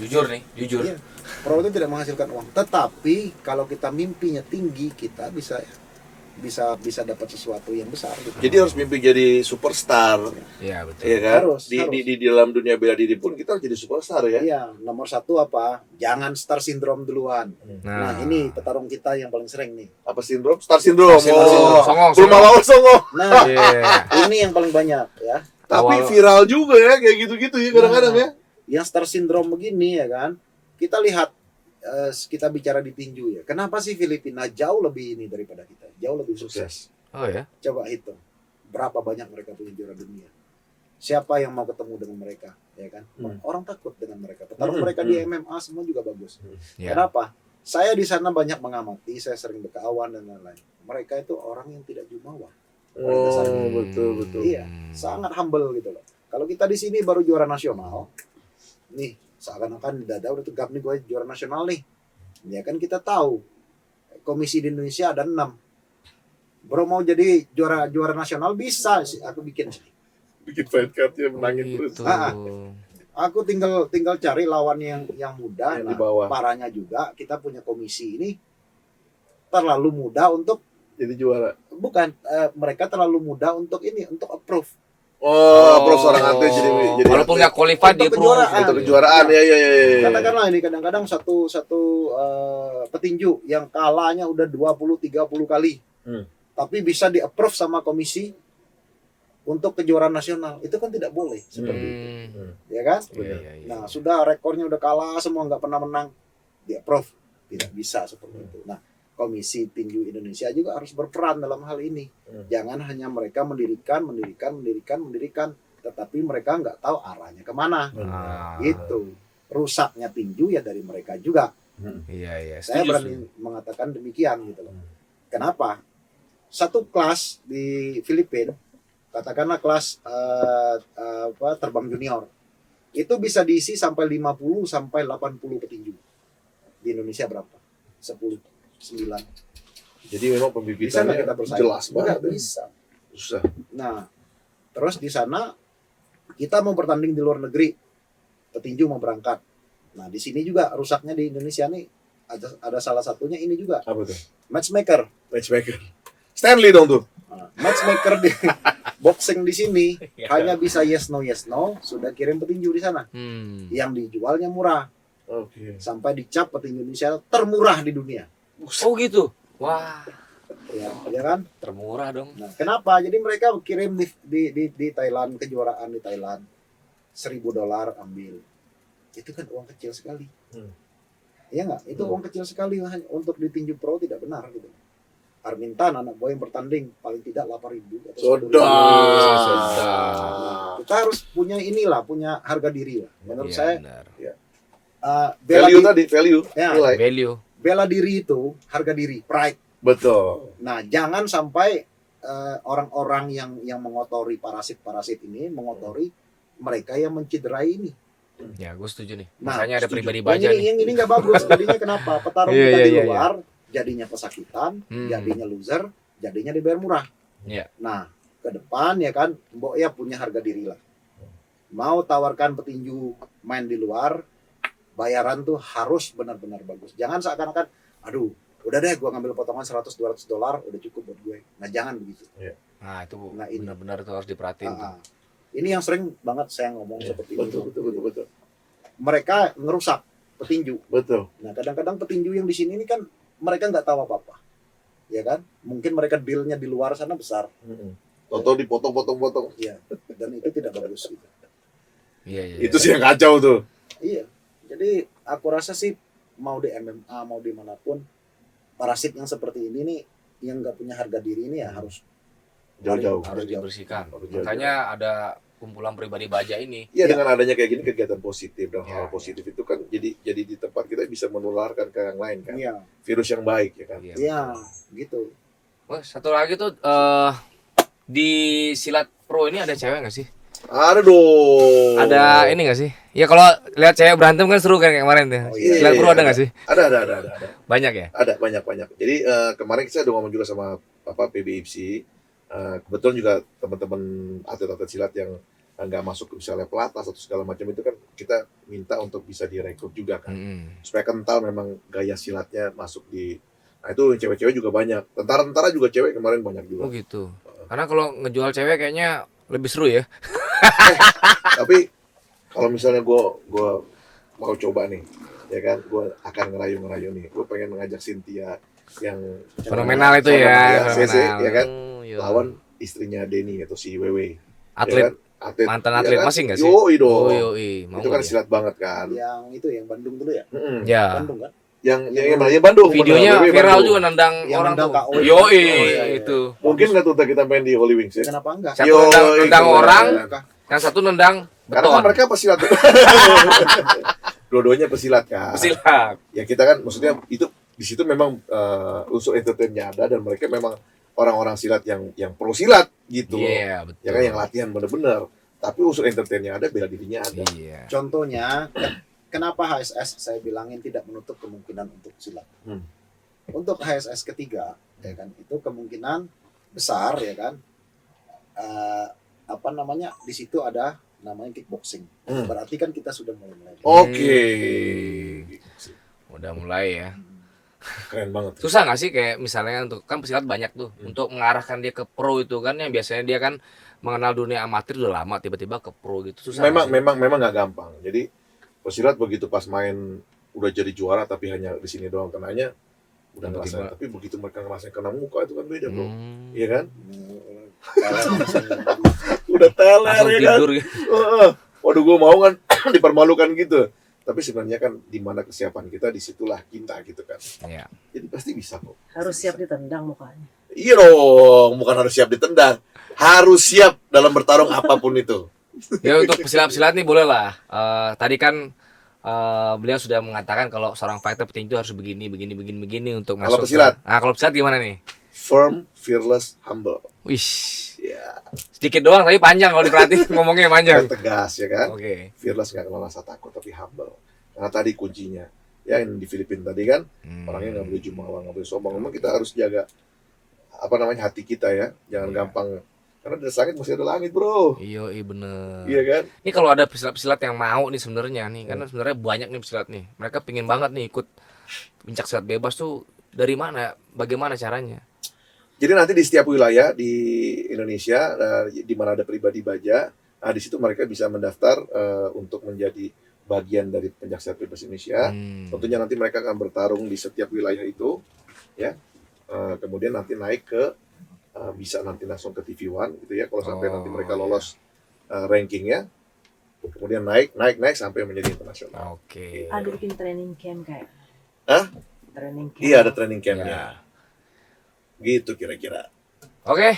Jujur nih, jujur. Iya, pro itu tidak menghasilkan uang. Tetapi kalau kita mimpinya tinggi, kita bisa bisa dapat sesuatu yang besar gitu. Jadi harus mimpi jadi superstar. Iya betul. Iya kan? Harus. Di dalam dunia bela diri pun kita harus jadi superstar ya. Iya, nomor satu apa? Jangan star syndrome duluan. Nah, ini petarung kita yang paling sering nih. Apa sindrom? Star syndrome. Star syndrome. Songong, Belum songong. awal songong. Nah, Iya. ini yang paling banyak ya. Tapi Awal- viral juga ya kayak gitu-gitu ya kadang-kadang ya. Yang star syndrome begini ya kan. Kita lihat kita bicara di tinju ya. Kenapa sih Filipina jauh lebih ini daripada kita? Jauh lebih sukses. Oh ya. Coba hitung. Berapa banyak mereka punya juara dunia? Siapa yang mau ketemu dengan mereka, ya kan? Orang takut dengan mereka. Petarung mereka di MMA semua juga bagus. Ya. Kenapa? Saya di sana banyak mengamati, saya sering berkawan dan lain-lain. Mereka itu orang yang tidak jumawa. Oh, betul. Iya, sangat humble gitu loh. Kalau kita di sini baru juara nasional, nih seakan-akan di dada udah tegap nih gue juara nasional nih. Ya kan kita tahu komisi di Indonesia ada 6. Bro mau jadi juara nasional bisa sih, aku bikin sih. Bikin fight cardnya menangin terus. Gitu. Aku tinggal cari lawan yang muda. Yang Nah, di bawah. parahnya juga kita punya komisi ini terlalu muda untuk Jadi juara. bukan mereka terlalu muda untuk approve. Oh, prof seorang atlet jadi Walaupun nggak qualified Untuk dia pro. kejuaraan. untuk kejuaraan ya. Katakanlah ini kadang-kadang satu petinju yang kalahnya udah 20-30 kali. Tapi bisa di-approve sama komisi untuk kejuaraan nasional. Itu kan tidak boleh seperti itu. Ya kan? Iya. Nah, sudah rekornya udah kalah semua nggak pernah menang. Di-approve. Tidak bisa seperti itu. Nah, Komisi Tinju Indonesia juga harus berperan dalam hal ini. Jangan hanya mereka mendirikan, tetapi mereka nggak tahu arahnya kemana. Gitu. Rusaknya tinju ya dari mereka juga. Iya. Saya Setuju, berani mengatakan demikian gitu loh. Kenapa? Satu kelas di Filipina, katakanlah kelas terbang junior, itu bisa diisi sampai 50 sampai 80 petinju. Di Indonesia berapa? 10, 9. Jadi memang Bisa nggak pembibitannya kita bersaing? jelas banget. Nggak bisa. Susah. Nah, terus di sana kita mau bertanding di luar negeri, petinju mau berangkat. Nah, di sini juga rusaknya di Indonesia nih ada salah satunya ini juga Apa tuh? matchmaker. Matchmaker. Stanley dong tuh. Nah, matchmaker di boxing di sini hanya bisa yes no sudah kirim petinju di sana yang dijualnya murah Oke. sampai dicap petinju Indonesia termurah di dunia. Oh gitu. Wah, Ya kan? termurah dong. Nah, kenapa? Jadi mereka kirim di Thailand, kejuaraan di Thailand, $1.000 ambil. Itu kan uang kecil sekali. Iya nggak? Itu uang kecil sekali untuk di tinju pro tidak benar gitu. Armintan anak gue yang bertanding paling tidak 8.000 atau 10.000. Nah, kita harus punya punya harga diri lah. Menurut saya Benar. Value Ya. nilai. Value. bela diri itu harga diri, pride. Betul. Nah, jangan sampai orang-orang yang mengotori parasit ini mengotori mereka yang mencederai ini. Ya, gue setuju nih. Nah, Makanya ada setuju. pribadi Yang baja ini, nih. yang ini nggak bagus. Jadinya kenapa? Petarung Iya, kita iya, di iya, luar jadinya pesakitan, jadinya loser, jadinya dibayar murah. Iya. Nah, ke depan ya kan, Mbok ya punya harga diri lah. Mau tawarkan petinju main di luar, bayaran tuh harus benar-benar bagus. Jangan seakan-akan, aduh, udah deh gua ngambil potongan $100-200 udah cukup buat gue. Nah, jangan begitu. Nah, itu Nah, ini. benar-benar tuh harus diperhatiin tuh. Ini yang sering banget saya ngomong seperti itu. Betul. Mereka ngerusak petinju. Betul. Nah, kadang-kadang petinju yang di sini ini kan mereka nggak tahu apa-apa. Ya kan? Mungkin mereka dealnya di luar sana besar. Toto dipotong-potong-potong. Iya. Dan itu tidak bagus gitu. Iya. Itu sih yang kacau tuh. Iya. Jadi aku rasa sih mau di MMA mau dimanapun parasit yang seperti ini nih yang nggak punya harga diri ini ya harus Jauh-jauh. harus dibersihkan. Harus jauh-jauh. Makanya ada kumpulan pribadi baja ini. Iya, Iya. dengan adanya kayak gini kegiatan positif dan hal Iya, positif itu kan jadi di tempat kita bisa menularkan ke yang lain kan. Iya. Virus yang baik ya kan. Iya, gitu. Wah, satu lagi tuh di silat pro ini ada cewek nggak sih? Ada dong. Ada ini nggak sih? Ya kalau lihat cewek berantem kan seru kan kayak kemarin tuh. Oh, iya. Silat pro ada nggak sih? Ada. Banyak ya? Ada banyak. Jadi kemarin saya udah ngomong juga sama PBIFC. Kebetulan juga teman-teman atlet-atlet silat yang nggak masuk misalnya pelatnas atau segala macam itu kan kita minta untuk bisa direkrut juga kan. Supaya kental memang gaya silatnya masuk di Nah itu cewek-cewek juga banyak. Tentara-tentara juga cewek kemarin banyak juga. Oh gitu. Karena kalau ngejual cewek kayaknya lebih seru ya. Tapi kalau misalnya gue mau coba nih, ya kan, gue akan ngerayu nih. Gue pengen mengajak Cynthia yang Fenomenal itu ya, CC, ya kan, Oh, iya. lawan istrinya Denny atau si Wewe. Atlet. Ya kan? Atlet, Mantan ya atlet kan? masih nggak sih? Yoi dong. Oh, yoi. Mau Itu kan nggak dia? silat banget kan. yang Bandung dulu ya. Ya. Bandung kan. Yang Bandung. Videonya bener, Wewe viral Bandung. juga nendang Yang orang nendang tuh. Kak Owi. Yoi, Oh, iya, iya. itu. Mungkin nggak tuh kita main di Holy Wings ya? Kenapa enggak? Satu Yoi, nendang keren. orang, yang satu nendang Karena beton. kan mereka pesilat. Dua-duanya pesilat kan. Pesilat. Ya kita kan maksudnya itu di situ memang unsur entertainnya ada dan mereka memang orang-orang silat yang pro silat gitu loh. Iya, betul. Ya kan yang latihan bener-bener. Tapi unsur entertainnya ada, bela dirinya ada. Iya. Contohnya, kenapa HSS saya bilangin tidak menutup kemungkinan untuk silat. Untuk HSS ketiga, ya kan, itu kemungkinan besar, ya kan, apa namanya, di situ ada namanya kickboxing. Berarti kan kita sudah mulai. Oke. Udah mulai ya. Keren banget. Susah nggak sih kayak misalnya untuk kan pesilat banyak tuh untuk mengarahkan dia ke pro itu kan yang biasanya dia kan mengenal dunia amatir udah lama tiba-tiba ke pro gitu susah. Memang nggak gampang. Jadi pesilat begitu pas main udah jadi juara tapi hanya di sini doang kenanya udah Tiba-tiba. ngerasain. Tapi begitu mereka ngerasain kena muka itu kan beda bro. Iya kan? Udah teler Langsung ya kan? tidur gitu. Waduh gue mau kan dipermalukan gitu. Tapi sebenarnya kan di mana kesiapan kita disitulah kita gitu kan. Iya. Jadi pasti bisa kok. Harus siap ditendang mukanya. Iya dong, bukan harus siap ditendang. Harus siap dalam bertarung apapun itu. Ya untuk pesilat-pesilat nih boleh lah. Tadi kan beliau sudah mengatakan kalau seorang fighter penting itu harus begini untuk Kalau masuk. pesilat? Nah kalau pesilat gimana nih? Firm, fearless, humble. Wih, Ya, sedikit doang tapi panjang kalau diperhatiin ngomongnya panjang. tegas ya kan. Oke. Fearless nggak kenal rasa takut tapi humble. Karena tadi kuncinya. Ya yang di Filipina tadi kan orangnya nggak boleh jumawa, nggak boleh sombong. Memang kita harus jaga apa namanya hati kita ya. Jangan gampang. Karena di langit masih ada langit bro. Iya, bener. Iya kan. Ini kalau ada pesilat-pesilat yang mau nih sebenarnya nih, karena sebenarnya banyak nih pesilat nih. Mereka pingin banget nih ikut pencak silat bebas tuh dari mana? Bagaimana caranya? Jadi nanti di setiap wilayah di Indonesia di mana ada pribadi baja, nah di situ mereka bisa mendaftar untuk menjadi bagian dari pencaksilat bebas Indonesia. Tentunya nanti mereka akan bertarung di setiap wilayah itu, ya. Kemudian nanti naik ke bisa nanti langsung ke TV One gitu ya. Kalau sampai nanti mereka lolos rankingnya, kemudian naik sampai menjadi internasional. Oke. Ada bikin training camp kayak. Hah? Training camp. Iya ada training campnya. Gitu kira-kira. Oke,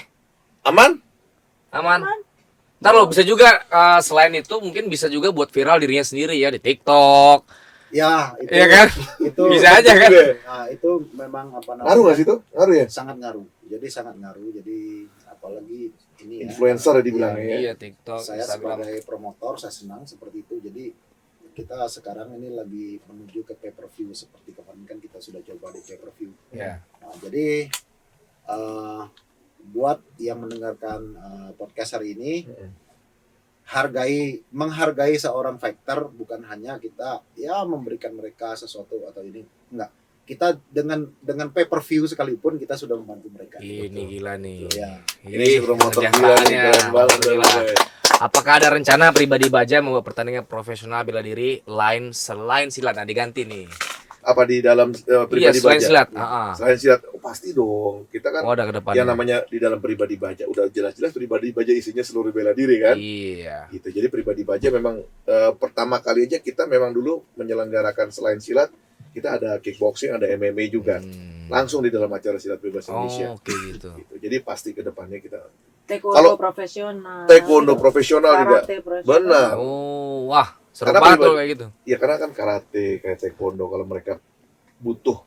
Aman? aman. Ntar lo bisa juga selain itu mungkin bisa juga buat viral dirinya sendiri ya di TikTok. Ya, itu, Iya kan? itu Bisa aja kan? Nah, itu memang apa namanya? Ngaruh nggak sih itu? Ngaruh ya? Sangat ngaruh. Jadi sangat ngaruh. Jadi apalagi ini ya. Influencer ya dibilangnya ya. Iya, TikTok, Saya Instagram. sebagai promotor saya senang seperti itu. Jadi kita sekarang ini lagi menuju ke pay per view seperti kemarin kan kita sudah coba di pay per view. Ya. Nah, jadi buat yang mendengarkan podcast hari ini, menghargai seorang fighter bukan hanya kita ya memberikan mereka sesuatu atau ini, enggak. Kita dengan pay per view sekalipun kita sudah membantu mereka. Ini gila nih. Ya. Ini si promotor gila nih, kegiatannya. keren banget. Gila. Apakah ada rencana pribadi baja membuat pertandingan profesional bela diri lain selain silat? Nah, diganti nih. Apa di dalam pribadi Selain baja? silat. Selain silat, pasti dong. Kita kan Oh, ada ke depan. yang namanya di dalam pribadi baja udah jelas-jelas pribadi baja isinya seluruh bela diri kan. Iya. Gitu. Jadi pribadi baja memang pertama kali aja kita memang dulu menyelenggarakan selain silat kita ada kickboxing, ada MMA juga. Langsung di dalam acara silat bebas Indonesia. Oh, oke gitu. Gitu. Jadi pasti ke depannya kita Taekwondo Kalau- profesional. taekwondo profesional juga. Karate profesional. Benar. Oh, wah, seru Karena banget pribadi- tuh kayak gitu. Ya karena kan karate kayak taekwondo kalau mereka butuh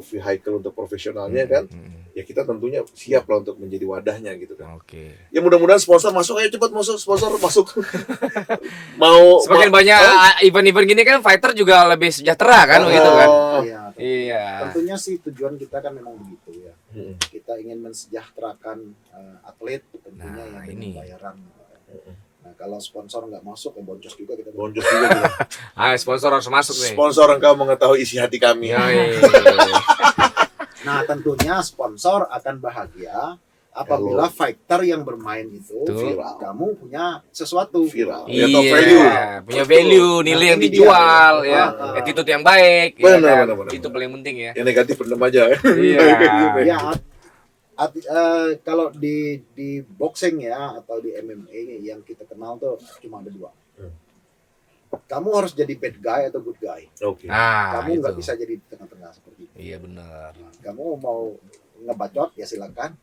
vehicle untuk profesionalnya kan, ya kita tentunya siap lah untuk menjadi wadahnya gitu kan. Oke. Ya mudah-mudahan sponsor masuk, ayo cepat masuk sponsor masuk. mau Semakin banyak event-event gini kan fighter juga lebih sejahtera kan begitu kan. Iya. Iya. Tentunya sih tujuan kita kan memang begitu ya. Mm-mm. Kita ingin mensejahterakan atlet tentunya Nah, yang ini. dengan bayaran. Nah, kalau sponsor nggak masuk ya boncos juga kita. Bonjol juga gitu. Ah, sponsor harus masuk nih. Sponsor engkau mengetahui isi hati kami. Yoi. Nah, tentunya sponsor akan bahagia apabila fighter yang bermain itu Betul. viral. Kamu punya sesuatu Viral. Iya, Atau value. punya value, nilai yang Ini dia. dijual ya, Ah. attitude yang baik, ya Benar, kan? benar. Itu paling penting ya. Yang negatif pendem aja. Iya. Ya, kalau di boxing ya atau di MMA yang kita kenal tuh cuma ada dua. Kamu harus jadi bad guy atau good guy. Oke. Nah, Kamu nggak itu. bisa jadi di tengah-tengah seperti itu. Iya benar, Kamu mau ngebacot ya silakan.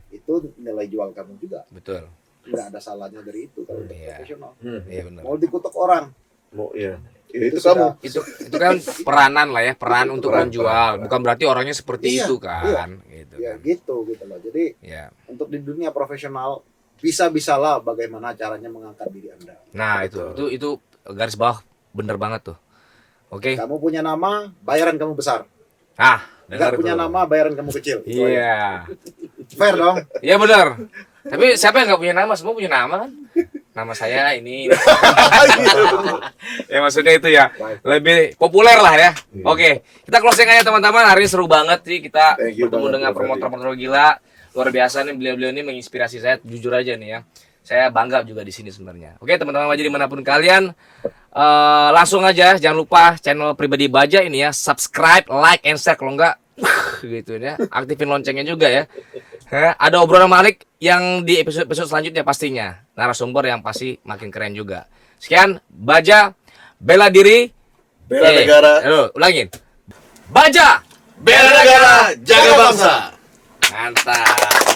Itu nilai jual kamu juga. betul. Nggak ada salahnya dari itu kalau udah Iya. profesional. Iya benar. Mau dikutuk orang. Mau ya. Ya, itu sudah- kamu. Itu kan peranan lah ya, peran untuk peran, menjual, peran. bukan berarti orangnya seperti Iya, itu kan, gitu Ya kan. gitu loh. Jadi Ya. untuk di dunia profesional bisa-bisalah bagaimana caranya mengangkat diri Anda. Nah, itu garis bawah bener banget tuh. Oke. Kamu punya nama, bayaran kamu besar. Ah, Nggak dengar punya tuh. nama, bayaran kamu kecil. Itu aja. Iya. Fair dong. Iya benar. Tapi siapa yang nggak punya nama? Semua punya nama kan? Nama saya ini. Ya maksudnya itu ya. Lebih populer lah ya. Oke, kita closing aja teman-teman. Hari ini seru banget sih kita Thank you bertemu banget, dengan Bro promotor-promotor gila. Luar biasa nih beliau-beliau ini menginspirasi saya jujur aja nih ya. Saya bangga juga di sini sebenarnya. Oke, teman-teman Baja dimanapun kalian, langsung aja jangan lupa channel pribadi Baja ini ya, subscribe, like, and share kalau enggak gitu ya. Aktifin loncengnya juga ya. Ada obrolan Malik yang di episode selanjutnya pastinya. Narasumber yang pasti makin keren juga. Sekian, Baja, bela diri, Bela negara. ulangin. Baja, Bela negara, jaga bangsa. Mantap.